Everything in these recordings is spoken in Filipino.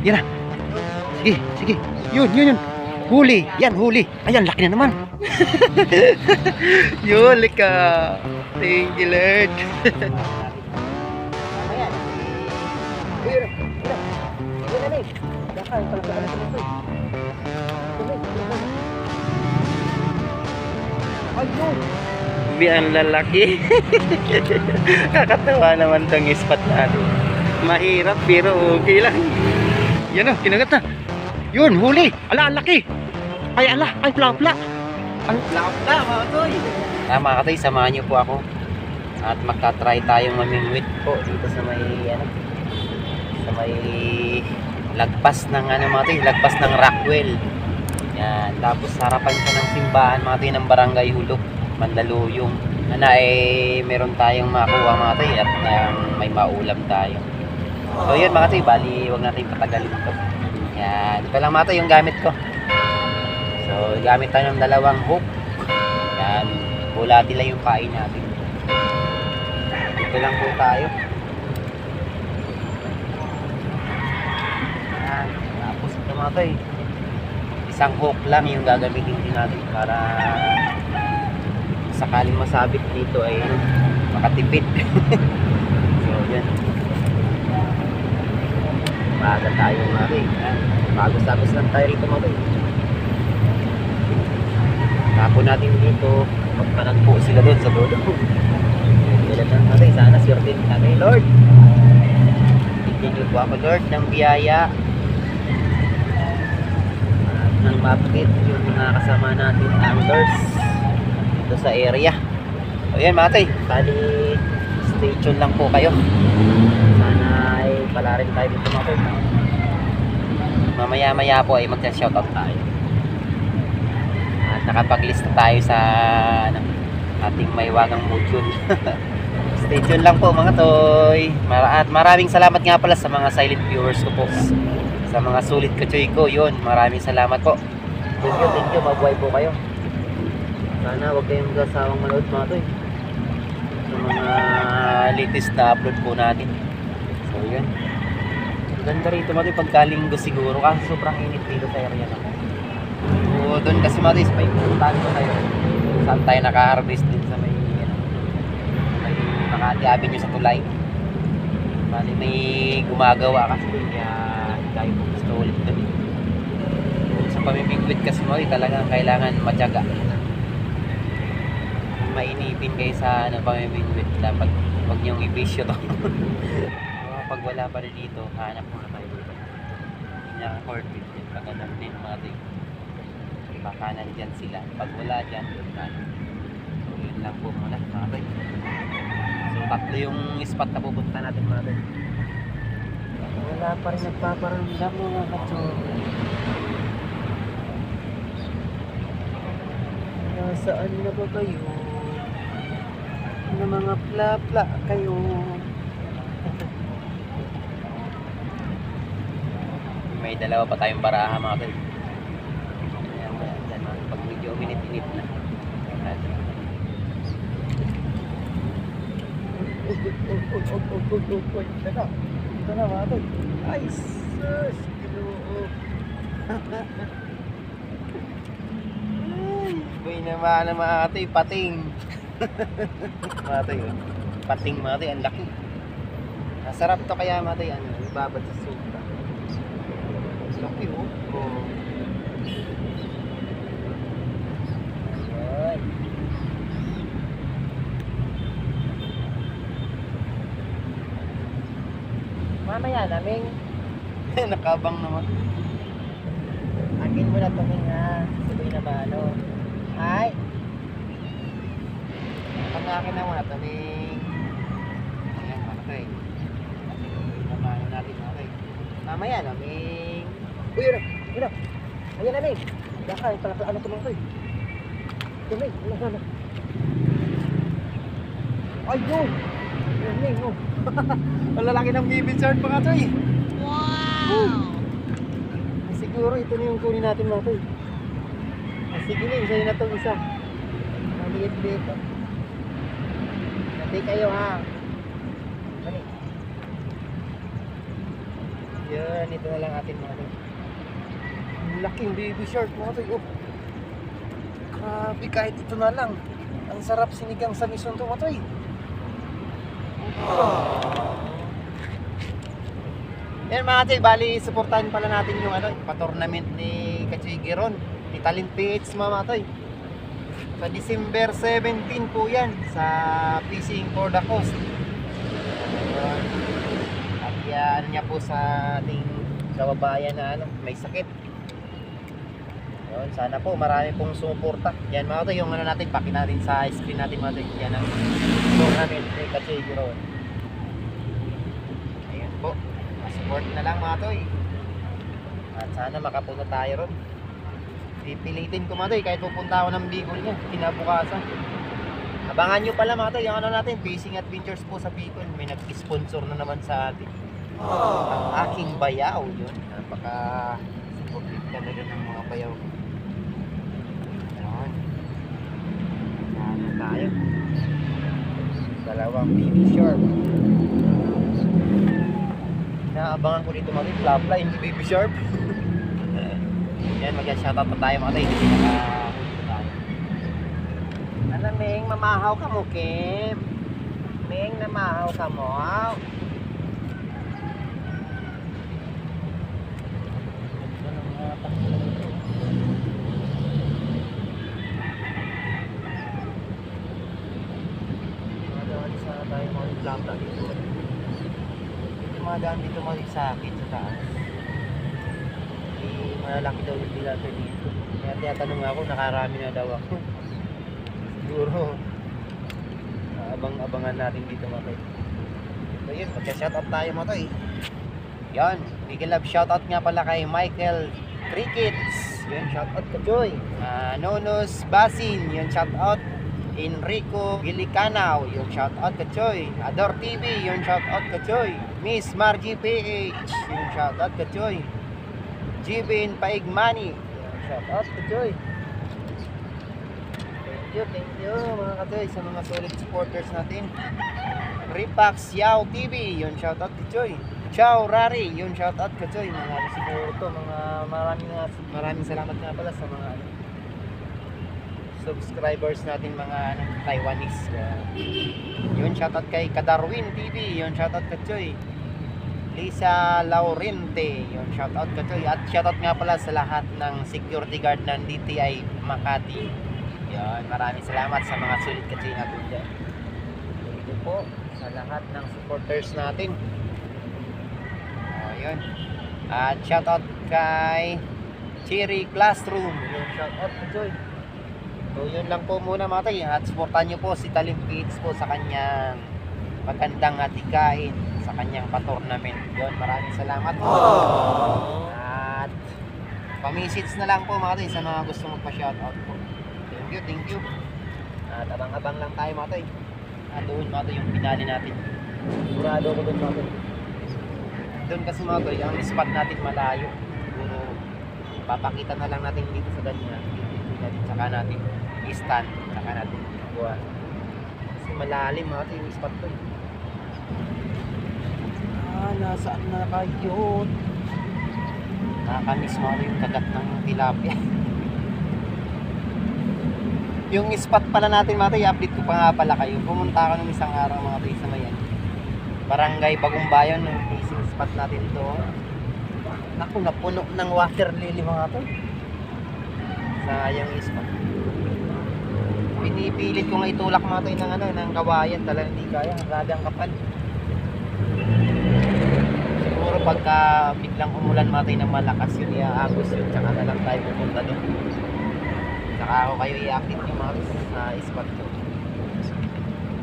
Yan na. Sige, sige. Yun. Huli. Yan, huli. Ayan, laki na naman. Yun, lika. Thank you, Lord. Ayan. Ayun. Ayun na, Daka, yung pala sa ito. Ayun. Ang lalaki. Kakatawa naman tong spot natin. Mahirap pero okay lang. Yan o, kinagat na. Yun, huli. Ala, ang laki. Ay, plapla. Ang plapla, mga toy. Mga katoy, samahan niyo po ako. At magka-try tayong mamingwit po dito sa may, sa may lagpas ng, mga toy, lagpas ng Rockwell. Yan, tapos harapan siya ng simbahan, mga toy, ng Barangay Hulog, Mandaluyong. Meron tayong makuha, mga toy, at may maulam tayo. So yun mga toy, bali huwag natin patagalin ito. Yan, ito lang mga toy yung gamit ko. So gamit tayo ng dalawang hook. Yan, bulati lang yung pain natin. Ito lang po tayo. Yan, tapos ito mga toy, isang hook lang yung gagamitin din natin para sakaling masabit dito ay makatipid. So yan, maaga tayo mga toy. Bagos-agos lang tayo rito mga toy. Tapon natin dito, magpanagpo sila doon sa dodo. Kailan lang mga toy, sana swerte natin, Lord. Tingin niyo po ako, Lord, ng biyaya at ng mapit yung mga kasama natin anglers dito sa area. So yan mga toy, bali stay tuned lang po kayo. Sana ay pala rin tayo dito mga toy. Mamaya po ay magsa-shoutout tayo. At nakapaglista tayo sa ating Maywagang module. Stay tuned lang po mga toy. At maraming salamat nga pala sa mga silent viewers ko po. Sa mga sulit kachoy ko, yun. Maraming salamat po. Thank you. Mabuhay po kayo. Sana huwag kayong magkasawang manood mga toy sa mga latest na upload po natin. So yun, ganda rito mga toy pagkalinggo siguro kasi sobrang init dito sa area na. So doon kasi mga toy, may puntahan ko tayo saan tayo naka-harvest din sa may Makati Avenue sa Tulay. Bali may gumagawa kasi doon kaya tayo po gusto ulit doon. Sa pamimigwit kasi mga toy talagang kailangan matyaga. Mainipin kayo sa pamimigwit, dapat huwag niyong ibisyo to. Pag wala pa rin dito, hanap muna tayo dito. Pinaka-court din, pagkanan din mga toy. Baka nandyan sila. Pag wala dyan, doon tayo. So yun lang po muna mga toy. So tatlo yung spot na pupunta natin mga toy. Wala pa rin nagpaparamdam mga kachoy. Nasaan na ba kayo? Na mga pla-pla kayo. May dalawa pa tayong baraha mga toy. Ayan, pag medyo uminit-init na. Ito na mga toy. Ay sus, ginoo. Uy naman na mga toy, pating. Mga toy, pating mga toy, ang laki. Masarap to kaya mga toy, ibabad sa suka. Laki oh. Ayan. Mamaya naming nakabang naman. Akin mo na tuming ha. Sabi na ba ano? Ay! Pag akin na muna tuming. Ayan mga toy. Namano natin mga toy. Mamaya naming. Uy yun na! Ayan naming! Daka yung pala ano tumang toy. Tuming! Ano? Ayun! Naming oh! Ang lalaki ng bibig short mga toy. Wow! Siguro ito na yung kunin natin mga toy. Sige na, isa na itong isa. Maliit dito. Nanti kayo ha. Mali. Yan, ito na lang atin mga toy. Laking baby shark mga toy. Oh. Grabe, kahit ito na lang. Ang sarap sinigang sa mison to mga toy. Yan mga toy, bali supportahan pala natin yung pa-tournament ni Kachoy Giron, ni Talent PH mga toy. Sa December 17 po yan sa Fishing for the Coast. At yan niya po sa ating kababayan na may sakit. Yun, sana po marami pong sumuporta. Yan mga toy, yung natin, paki natin sa screen natin mga toy. Yan ang tournament ni Kachoy Giron. Ayan po, support na lang mga toy. At sana makapunta tayo ron. Pipilitin ko mga toy, kahit pupunta ako ng Bicol niya kinabukasan. Abangan nyo pala mga toy, yung natin, Fishing Adventures po sa Bicol. May nag-sponsor na naman sa atin. Ang aking bayaw yun. Napaka supportive talaga ng mga bayaw. Ayan. Ano tayo? Dalawang baby shark. Inaabangan ko dito mga toy, flapla, hindi baby shark. Yan, mag-shoutout pa tayo mga toy. Hindi nakahuli pa tayo. Alam, Meng, mamahaw ka mo, Kim. Meng, namahaw ka mo. Dumadaan dito mga sa akin sa taas. Malaki daw yung bilato dito. Kaya tinatanong ako, nakarami na daw ako. Siguro abang-abangan natin dito mga toy. So yun, magka-shoutout tayo mga toy. Yan, big love shoutout nga pala kay Michael Crickets. Yun, shoutout ka Joy. Nonos Basin, yun shoutout. Enrico Gilicanaw, yung shoutout ka Joy. Ador TV, yung shoutout ka Joy. Miss Margie PH, yung shoutout ka Joy. Jibin Paigmani, shoutout ka Joy. Thank you mga katoy sa mga solid supporters natin. Ripax Yao TV, yun shoutout ka Joy. Ciao Rari, yun shoutout ka Joy. Mga siguro to, mga maraming salamat nga pala sa mga subscribers natin, mga Taiwanese. Yun shoutout kay Kadarwin TV, yun shoutout ka Joy. Lisa Laurente, yun shoutout ka Joy. At shoutout nga pala sa lahat ng security guard ng DTI Makati. Yan, maraming salamat sa mga sulit ka Joy natin dyan. Ito po sa lahat ng supporters natin. Yun. At shoutout kay Cherry Classroom, yun shoutout ka Joy. So yun lang po muna mga tayo. At supportan nyo po si Talent PH po sa kanyang magandang atikain, sa kanyang pa-tournament. Yun, maraming salamat po. At pa-message na lang po mga tayo sa mga gusto magpa-shoutout po. Thank you. At abang-abang lang tayo mga tayo. At doon mga tayo yung pinali natin. Sigurado ko doon mga tayo. Doon kasi mga tayo, ang spot natin malayo. Siguro papakita na lang natin dito sa ganyan. Saka natin i-stand, saka natin buwan. Kasi malalim mga tayo yung spot to. Nasaan na kayo? Nakakamiss mga tayo yung kagat ng tilapia. Yung spot pala natin mga tayo, i-update ko pa nga pala kayo. Pumunta ako ng isang araw mga tayo sa Mayan, Barangay Bagong Bayan, yung fishing spot natin to. Naku, napuno ng water lily mga tayo. Sayang yung spot. Pinipilit ko nga itulak mga tayo ng kawayan, talagang hindi kaya, hanggang kapal. Siguro pagka biglang umulan mga tayo ng malakas yun, iaagos yun, tsaka na lang tayo pupunta doon. Saka ako kayo i-update yung mga spot ko.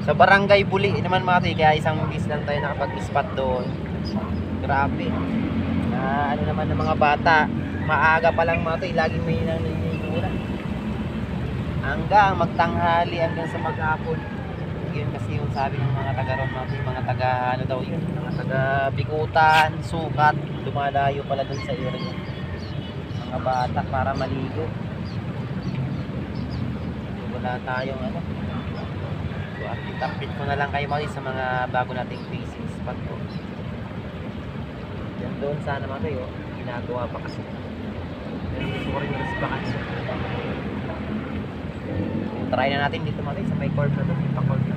Sa Barangay Buli naman mga tayo, kaya isang bis lang tayo nakapag-spot doon. Grabe. Ano naman ng mga bata, maaga pa lang mga tayo, laging may naninimulan. Hanggang magtanghali, hanggang sa maghapon. Yun kasi yung sabi ng mga taga-ron mga tayo, mga taga ano daw yun, mga taga Bikutan, Sukat, dumadayo pala doon sa area. Mga bata para maligo. Wala tayong ano. So update ko na lang kayo mga sa mga bago nating fishing spot ko. Yan. Doon sana mga tayo, ginagawa pa kasi. Pero gusto ko rin resbakan. Try na natin dito mga tayo sa may curve na doon, ipa-curve na.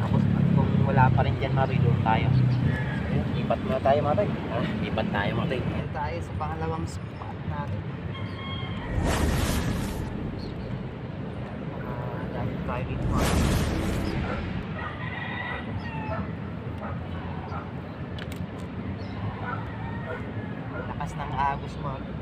Tapos kung wala pa rin dyan mga tayo, doon tayo. Ayun, lipat muna tayo mga tayo. Lipat tayo mga tayo. Ayun tayo sa pangalawang spot natin. Dahil tayo dito mga tayo. Lakas ng agos mga tayo.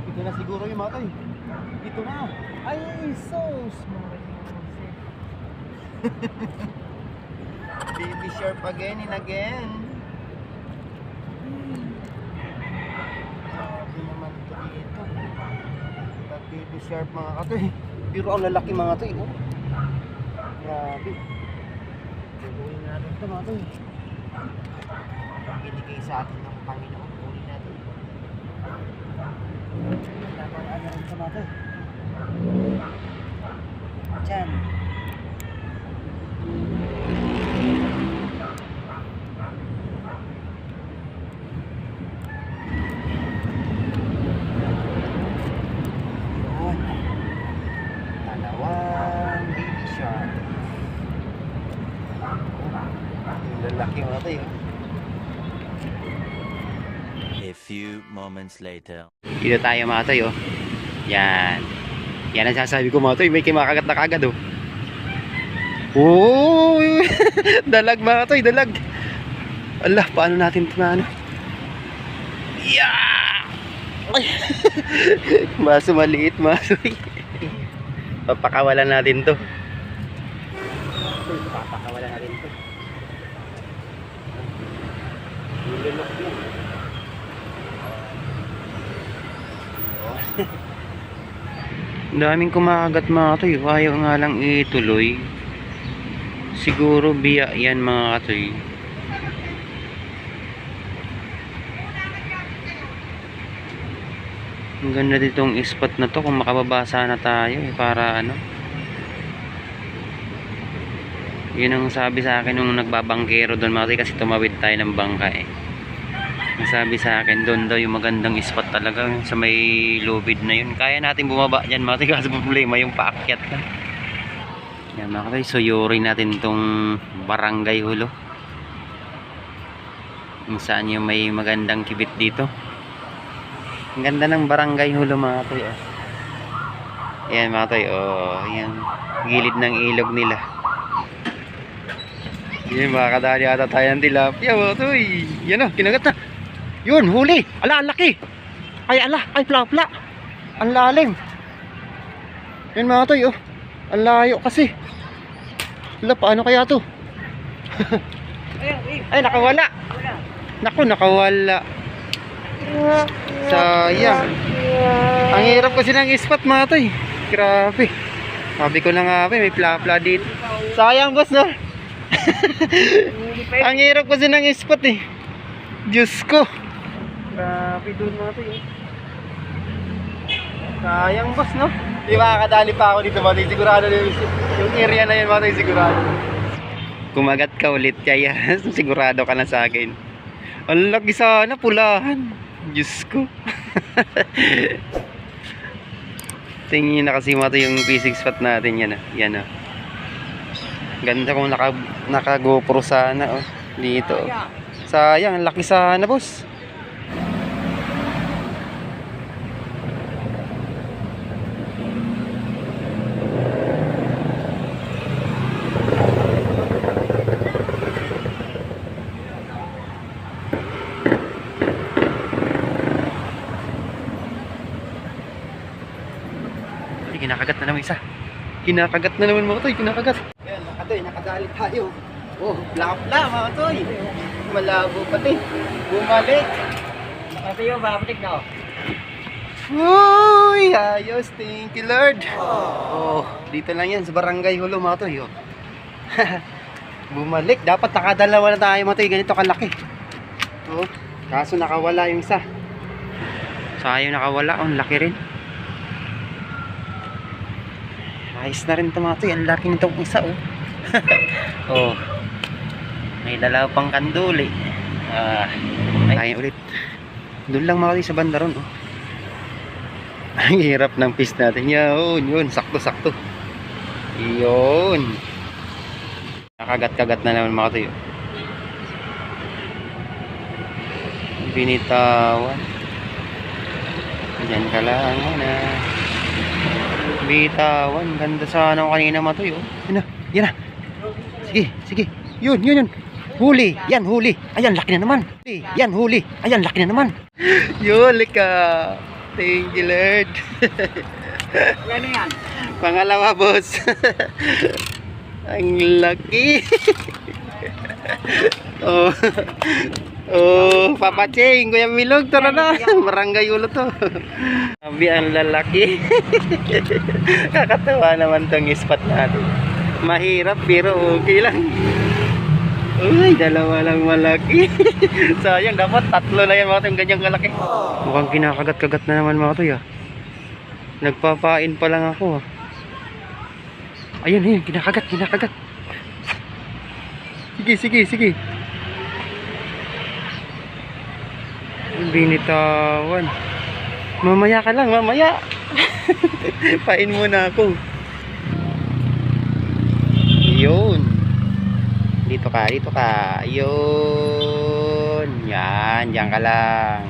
Ito na siguro yung mga tayo. Ito na. Ay, sus. Baby sharp again and again. Grabe naman ito dito. Baby sharp mga katoy. Pero ang lalaki mga toy. Oh. Grabe. Gagawin natin ito mga toy. Binigay sa atin ng Panginoon. Gawin natin. Dapat ano rin sa mga toy. Diyan. Dalawang baby shark. Ang lalaki mga toy. A few moments later. Dito tayo mga toy. Oh. Yan. Yan ang sasabi ko mga toy. May kimakagat na kagad oh. Oh, dalag mga toy, dalag. Allah, paano natin ito na ano? Yeah! Ay! Maso maliit, maso. Papakawalan natin to. Papakawalan natin ito. Nilunok yun. Daming kumakagat mga toy. Ayaw nga lang ituloy. Siguro biya yan mga katoy. Ang ganda ditong spot na to. Kung makababasa na tayo para ano. Yun ang sabi sa akin nung nagbabangkero doon mga katoy. Kasi tumawid tayo ng bangka eh. Ang sabi sa akin doon daw yung magandang spot talaga. Sa may lubid na yun. Kaya natin bumaba dyan mga katoy. Kasi problema yung paakyat lang. Yan mga katoy, suyurin natin itong Barangay Hulo. Kung saan yung may magandang kibit dito. Ang ganda ng Barangay Hulo mga katoy. Oh. Yan mga katoy, oh, yan. Gilid ng ilog nila. Yan, makakadali ata tayo ng tilapia mga katoy. Yan o, kinagat na. Yun, huli. Ala, ang laki. Ay, ala, ay, pla-pla. Ang lalim. Yan mga katoy, oh. Ang layo kasi. Wala, paano kaya to? Ay, nakawala. Naku, nakawala. Sayang. Ang hirap kasi ng spot mga toy. Grabe. Sabi ko na nga may pla-pla dito. Sayang boss no. Ang hirap kasi ng spot eh. Diyos ko. Grabe dun mga toy. Sayang boss no. Di makakadali pa ako dito mga toy. Sigurado yung area na yun mga toy. Sigurado. Kumagat ka ulit kaya sigurado ka na sa akin. Ang laki sana pulahan. Diyos ko. Tingin na kasi mga toy yung P6 spot natin yan. Yan oh. Ganda kung naka GoPro sana oh. Dito oh. Sayang, ang laki sana boss. Kinakagat na naman isa. Kinakagat na naman mga toy, kinakagat. Ayan mga toy, nakadali tayo. Oh, bla-bla mga toy. Malabo pati. Bumalik. Nakatayo, babalik na. Uy, ayos. Thank you Lord. Oh, dito lang yan sa Barangay Hulo mga toy. Oh. Bumalik. Dapat nakadalawa na tayo mga toy. Ganito kalaki. Oh, kaso nakawala yung isa. Sayang nakawala. Ang laki rin. Ayos na rin ito mga toy. Ang laki nitong isa oh. Oh. May dalaw pang kanduli. Ay ulit. Doon lang mga toy sa banda ron oh. Ang hirap ng fish natin. Yun. Sakto. Yun. Nakagat-kagat na naman mga toy. Binitawan. Diyan ka lang na. Bitawan. Ganda sana ako kanina mga toy. Yan na. Sige. Yun. Huli. Yan, huli. Ayan, laki na naman. Yan, huli. Ayan, laki na naman. Yun, lika. Thank you, Lord. Ano yan? Pangalawa, boss. Ang laki. Papa Cheng, Kuya Milog, tara na. Barangay ulo to. Sabi ang lalaki. Kakatawa naman tong spot natin. Mahirap pero okay lang. Uy, dalawa lang malaki. Sayang, dapat tatlo na yan mga yung ganyang kalaki. Mukhang kinakagat-kagat na naman mga toy ah. Nagpapain pa lang ako ah. Ayun, kinakagat. Sige. Binitawan. Mamaya ka lang, mamaya. Pain muna ako. Yun. Dito ka. Yun. Yan, diyan ka lang.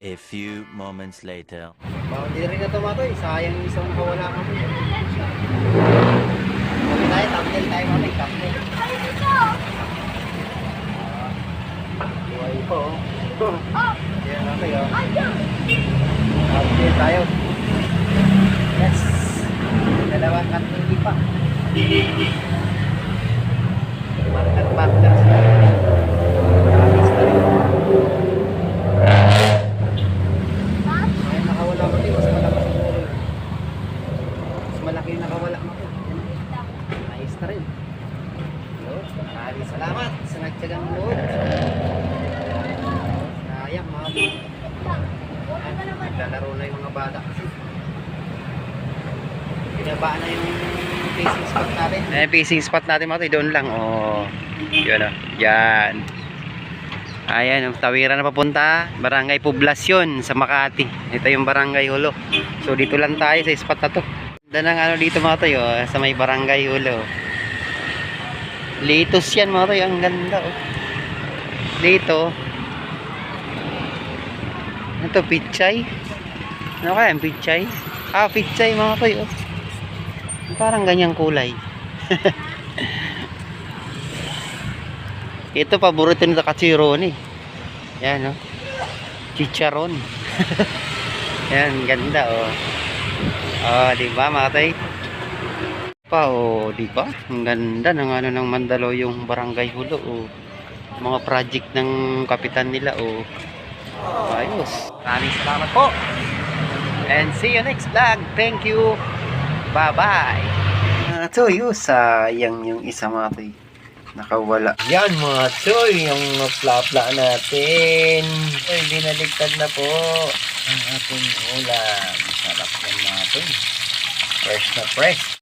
A few moments later. Hindi rin na tumatoy. Sayang yung isang nakawala kami. Thumbnail tayo mamay. Buhay po. Yan natin yun. Thumbnail tayo. Yes. Dalawang katinggi pa. Marker. Malaki yung nakawala mo. Ayos na rin. Maraming salamat sa nagtyagang loob. Sayang mga po. Naglalaro na yung mga bata. Binabaan na yung fishing spot natin. Fishing spot natin mga toy, doon lang. Yun o. Yan. Ayan, tawiran na papunta. Barangay Poblacion sa Makati. Ito yung Barangay Hulo. So dito lang tayo sa spot na to. Ganda ng dito mga toy sa may Barangay Hulo. Litos yan mga toy, ang ganda oh. Dito. Ito pichay. Ano kaya ang pichay? Pichay mga toy oh. Parang ganyang kulay. Ito paborito nito kachiron eh. Yan oh. Chicharon. Yan, ganda oh. Di ba mga tay? Di ba? Ang ganda ng ng Mandaluyong Barangay Hulo oh. Mga project ng kapitan nila oh. Ayos. Maraming salamat po. And see you next vlog. Thank you. Bye-bye. Sayang yung isa mga tay. Nakawala. Yan mga toy, yung flapla natin. Ay, binaligtad na po ang ating ulam. Sarap ng mga toy. Fresh na fresh.